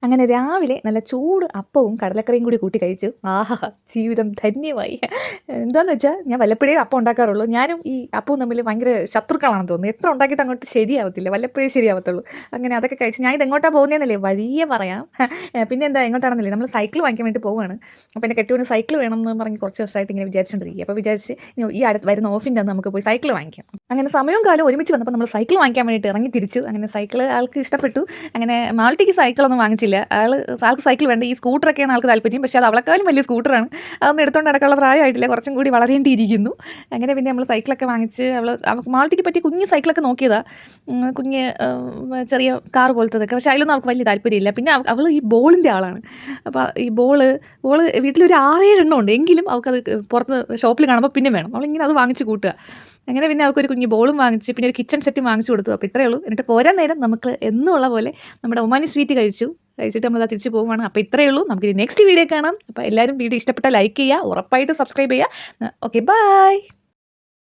അങ്ങനെ രാവിലെ നല്ല ചൂട് അപ്പവും കടലക്കറിയും കൂടി കൂട്ടി കഴിച്ചു. ആഹാ! ജീവിതം ധന്യമായി. എന്താന്ന് വെച്ചാൽ ഞാൻ വല്ലപ്പോഴേ അപ്പം ഉണ്ടാക്കാറുള്ളൂ. ഞാനും ഈ അപ്പവും തമ്മിൽ ഭയങ്കര ശത്രുക്കളാണെന്ന് തോന്നുന്നു. എത്ര ഉണ്ടാക്കിയിട്ട് അങ്ങോട്ട് ശരിയാവത്തില്ല. വല്ലപ്പോഴേ ശരിയാവത്തുള്ളൂ. അങ്ങനെ അതൊക്കെ കഴിച്ച് ഞാൻ ഇതെങ്ങോട്ടാ പോകുന്നതെന്നല്ലേ വഴിയെ പറയാം. പിന്നെ എന്താ എങ്ങോട്ടാണെന്നല്ലേ നമ്മൾ സൈക്കിൾ വാങ്ങിക്കാൻ വേണ്ടി പോവുകയാണ്. അപ്പോൾ എൻ്റെ കെട്ടിയവന് സൈക്കിൾ വേണമെന്ന് പറഞ്ഞ് കുറച്ച് ദിവസമായിട്ട് ഇങ്ങനെ വിചാരിച്ചുകൊണ്ടിരിക്കുക. അപ്പോൾ വിചാരിച്ച് ഈ അടുത്ത് വരുന്ന ഓഫിൻ്റെ അന്ന് നമുക്ക് പോയി സൈക്കിൾ വാങ്ങിക്കാം. അങ്ങനെ സമയവും കാലവും ഒരുമിച്ച് വന്നപ്പോൾ നമ്മൾ സൈക്കിൾ വാങ്ങിക്കാൻ വേണ്ടിയിട്ട് ഇറങ്ങി തിരിച്ചു. അങ്ങനെ സൈക്കിൾ ആൾക്ക് ഇഷ്ടപ്പെട്ടു. അങ്ങനെ മാൾട്ടിക്ക് സൈക്കിളൊന്നും വാങ്ങിച്ചില്ല. ആൾക്ക് സൈക്കിൾ വേണ്ട. ഈ സ്കൂട്ടറൊക്കെയാണ് ആൾക്ക് താല്പര്യം. പക്ഷേ അത് അവളെക്കാളും വലിയ സ്കൂട്ടറാണ്. അതൊന്നും എടുത്തുകൊണ്ട് നടക്കാനുള്ള പ്രായമായിട്ടില്ല. കുറച്ചും കൂടി വളരേണ്ടിയിരിക്കുന്നു. അങ്ങനെ പിന്നെ നമ്മൾ സൈക്കിളൊക്കെ വാങ്ങിച്ച് അവൾക്ക് മാൾട്ടിക്ക് പറ്റിയ കുഞ്ഞ് സൈക്കിളൊക്കെ നോക്കിയതാണ്. കുഞ്ഞ് ചെറിയ കാർ പോലത്തതൊക്കെ. പക്ഷേ അതിലൊന്നും അവൾക്ക് വലിയ താല്പര്യമില്ല. പിന്നെ അവൾ ഈ ബോളിൻ്റെ ആളാണ്. അപ്പോൾ ഈ ബോള് വീട്ടിലൊരു 6-7 എണ്ണം ഉണ്ട്. എങ്കിലും അവൾക്കത് പുറത്ത് ഷോപ്പിൽ കാണുമ്പോൾ പിന്നെ വേണം. അവളിങ്ങനെ അത് വാങ്ങിച്ച് കൂട്ടുക. അങ്ങനെ പിന്നെ അവൾക്കൊരു കുഞ്ഞ് ബോളും വാങ്ങിച്ച് പിന്നെ ഒരു കിച്ചൺ സെറ്റും വാങ്ങിച്ചു കൊടുത്തു. അപ്പോൾ ഇത്രയേ ഉള്ളൂ. എന്നിട്ട് പോരാൻ നേരം നമുക്ക് എന്നുമുള്ള പോലെ നമ്മുടെ ഒമാനി സ്വീറ്റ് കഴിച്ചിട്ട് നമ്മൾ തിരിച്ച് പോകുവാണ്. അപ്പോൾ ഇത്രയേ ഉള്ളൂ. നമുക്ക് നെക്സ്റ്റ് വീഡിയോ കാണാം. അപ്പോൾ എല്ലാവരും വീഡിയോ ഇഷ്ടപ്പെട്ടാൽ ലൈക്ക് ചെയ്യുക, ഉറപ്പായിട്ട് സബ്സ്ക്രൈബ് ചെയ്യുക. Okay, by.